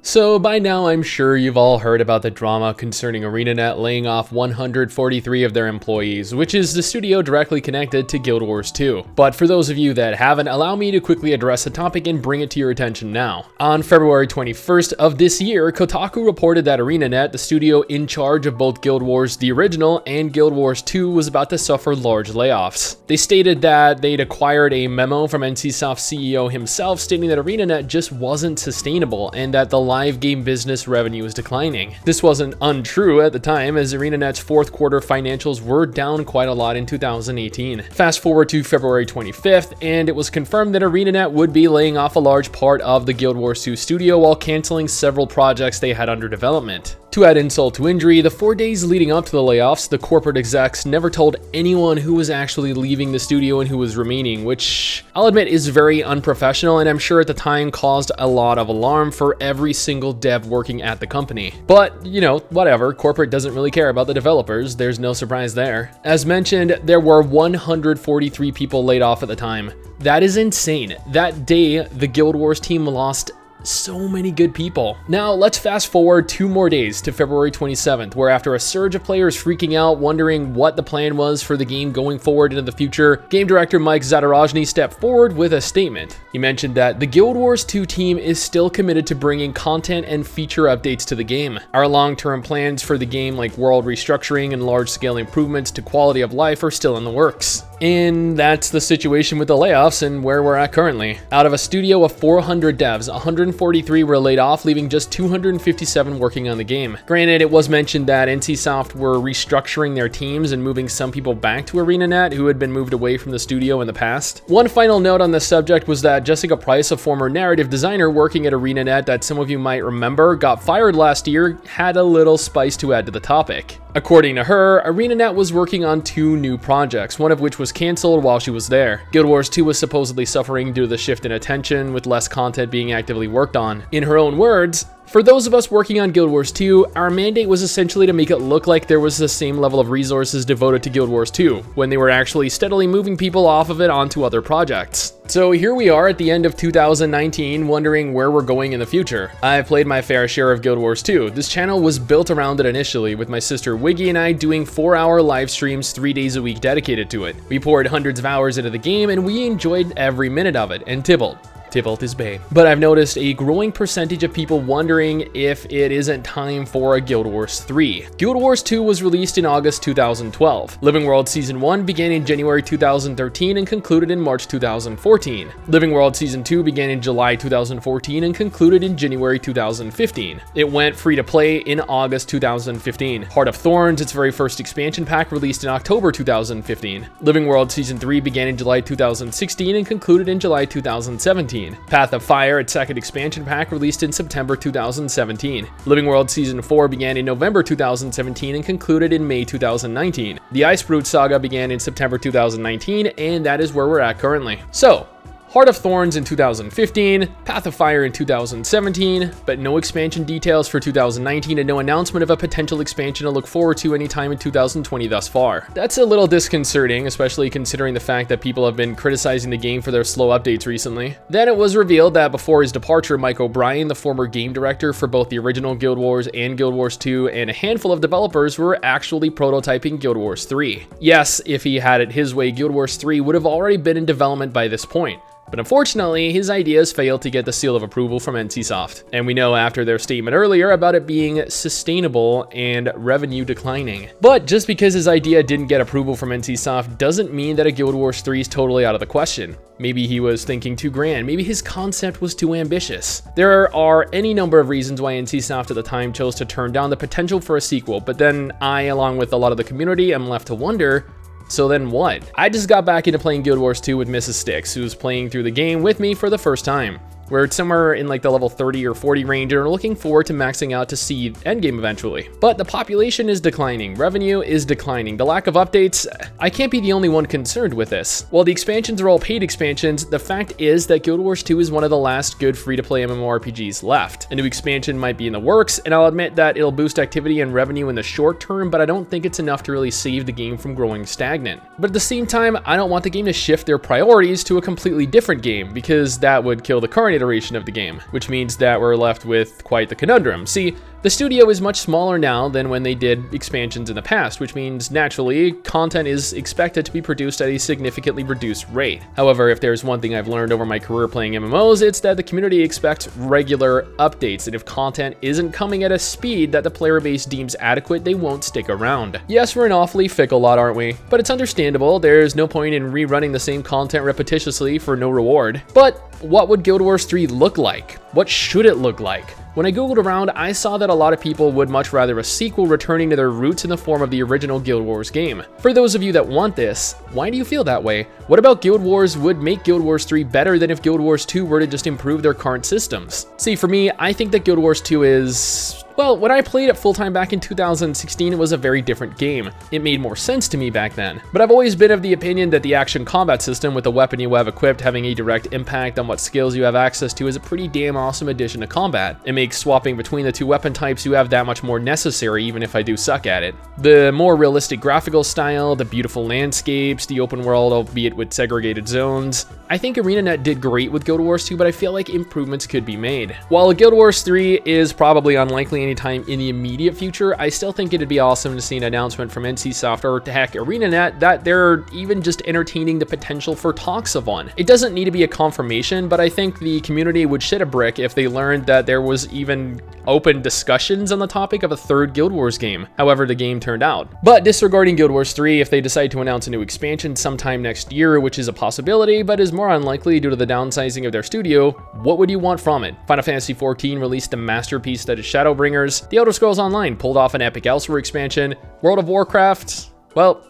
So by now I'm sure you've all heard about the drama concerning ArenaNet laying off 143 of their employees, which is the studio directly connected to Guild Wars 2. But for those of you that haven't, allow me to quickly address the topic and bring it to your attention now. On February 21st of this year, Kotaku reported that ArenaNet, the studio in charge of both Guild Wars the original and Guild Wars 2, was about to suffer large layoffs. They stated that they'd acquired a memo from NCSoft CEO himself stating that ArenaNet just wasn't sustainable and that the live game business revenue is declining. This wasn't untrue at the time, as ArenaNet's fourth quarter financials were down quite a lot in 2018. Fast forward to February 25th, and it was confirmed that ArenaNet would be laying off a large part of the Guild Wars 2 studio while canceling several projects they had under development. To add insult to injury, the 4 days leading up to the layoffs, the corporate execs never told anyone who was actually leaving the studio and who was remaining, which I'll admit is very unprofessional, and I'm sure at the time caused a lot of alarm for every single dev working at the company. But, you know, whatever, corporate doesn't really care about the developers, there's no surprise there. As mentioned, there were 143 people laid off at the time. That is insane. That day, the Guild Wars team lost so many good people. Now let's fast forward 2 more days to February 27th, where after a surge of players freaking out, wondering what the plan was for the game going forward into the future, game director Mike Zadarajny stepped forward with a statement. He mentioned that the Guild Wars 2 team is still committed to bringing content and feature updates to the game. Our long-term plans for the game, like world restructuring and large-scale improvements to quality of life, are still in the works. And that's the situation with the layoffs and where we're at currently. Out of a studio of 400 devs, 143 were laid off, leaving just 257 working on the game. Granted, it was mentioned that NCSoft were restructuring their teams and moving some people back to ArenaNet who had been moved away from the studio in the past. One final note on this subject was that Jessica Price, a former narrative designer working at ArenaNet that some of you might remember got fired last year, had a little spice to add to the topic. According to her, ArenaNet was working on 2 new projects, one of which was canceled while she was there. Guild Wars 2 was supposedly suffering due to the shift in attention, with less content being actively worked on. In her own words, "For those of us working on Guild Wars 2, our mandate was essentially to make it look like there was the same level of resources devoted to Guild Wars 2, when they were actually steadily moving people off of it onto other projects." So here we are at the end of 2019, wondering where we're going in the future. I've played my fair share of Guild Wars 2. This channel was built around it initially, with my sister Wiggy and I doing 4-hour live streams 3 days a week dedicated to it. We poured hundreds of hours into the game, and we enjoyed every minute of it, and Tybalt is bae. But I've noticed a growing percentage of people wondering if it isn't time for a Guild Wars 3. Guild Wars 2 was released in August 2012. Living World Season 1 began in January 2013 and concluded in March 2014. Living World Season 2 began in July 2014 and concluded in January 2015. It went free to play in August 2015. Heart of Thorns, its very first expansion pack, released in October 2015. Living World Season 3 began in July 2016 and concluded in July 2017. Path of Fire, its second expansion pack, released in September 2017. Living World Season 4 began in November 2017 and concluded in May 2019. The Icebrood Saga began in September 2019, and that is where we're at currently. So, Heart of Thorns in 2015, Path of Fire in 2017, but no expansion details for 2019 and no announcement of a potential expansion to look forward to anytime in 2020 thus far. That's a little disconcerting, especially considering the fact that people have been criticizing the game for their slow updates recently. Then it was revealed that before his departure, Mike O'Brien, the former game director for both the original Guild Wars and Guild Wars 2, and a handful of developers were actually prototyping Guild Wars 3. Yes, if he had it his way, Guild Wars 3 would have already been in development by this point. But unfortunately, his ideas failed to get the seal of approval from NCSoft. And we know after their statement earlier about it being sustainable and revenue declining. But just because his idea didn't get approval from NCSoft doesn't mean that a Guild Wars 3 is totally out of the question. Maybe he was thinking too grand, maybe his concept was too ambitious. There are any number of reasons why NCSoft at the time chose to turn down the potential for a sequel, but then I, along with a lot of the community, am left to wonder, so then what? I just got back into playing Guild Wars 2 with MMSSTIX, who's playing through the game with me for the first time. We're somewhere in like the level 30 or 40 range and are looking forward to maxing out to see endgame eventually. But the population is declining, revenue is declining, the lack of updates, I can't be the only one concerned with this. While the expansions are all paid expansions, the fact is that Guild Wars 2 is one of the last good free-to-play MMORPGs left. A new expansion might be in the works, and I'll admit that it'll boost activity and revenue in the short term, but I don't think it's enough to really save the game from growing stagnant. But at the same time, I don't want the game to shift their priorities to a completely different game, because that would kill the current iteration of the game, which means that we're left with quite the conundrum. See, the studio is much smaller now than when they did expansions in the past, which means naturally, content is expected to be produced at a significantly reduced rate. However, if there's one thing I've learned over my career playing MMOs, it's that the community expects regular updates, and if content isn't coming at a speed that the player base deems adequate, they won't stick around. Yes, we're an awfully fickle lot, aren't we? But it's understandable. There's no point in rerunning the same content repetitiously for no reward. But what would Guild Wars 3 look like? What should it look like? When I googled around, I saw that a lot of people would much rather a sequel returning to their roots in the form of the original Guild Wars game. For those of you that want this, why do you feel that way? What about Guild Wars would make Guild Wars 3 better than if Guild Wars 2 were to just improve their current systems? See, for me, I think that Guild Wars 2 is... well, when I played it full-time back in 2016, it was a very different game. It made more sense to me back then. But I've always been of the opinion that the action combat system with the weapon you have equipped having a direct impact on what skills you have access to is a pretty damn awesome addition to combat. It makes swapping between the two weapon types you have that much more necessary, even if I do suck at it. The more realistic graphical style, the beautiful landscapes, the open world, albeit with segregated zones. I think ArenaNet did great with Guild Wars 2, but I feel like improvements could be made. While Guild Wars 3 is probably unlikely anytime in the immediate future, I still think it'd be awesome to see an announcement from NCSoft or heck ArenaNet that they're even just entertaining the potential for talks of one. It doesn't need to be a confirmation, but I think the community would shit a brick if they learned that there was even open discussions on the topic of a third Guild Wars game, however the game turned out. But disregarding Guild Wars 3, if they decide to announce a new expansion sometime next year, which is a possibility, but is more unlikely due to the downsizing of their studio, what would you want from it? Final Fantasy XIV released the masterpiece that is Shadowbringers. The Elder Scrolls Online pulled off an epic Elsewhere expansion. World of Warcraft, well,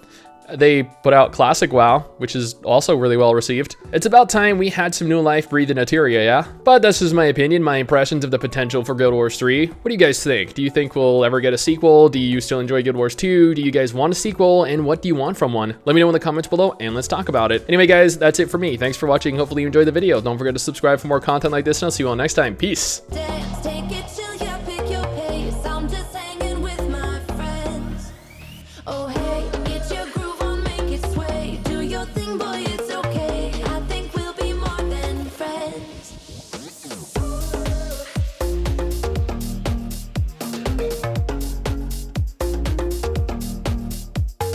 they put out Classic WoW, which is also really well received. It's about time we had some new life breathed in Eteria, yeah? But that's just my opinion, my impressions of the potential for Guild Wars 3. What do you guys think? Do you think we'll ever get a sequel? Do you still enjoy Guild Wars 2? Do you guys want a sequel? And what do you want from one? Let me know in the comments below and let's talk about it. Anyway guys, that's it for me. Thanks for watching. Hopefully you enjoyed the video. Don't forget to subscribe for more content like this and I'll see you all next time. Peace.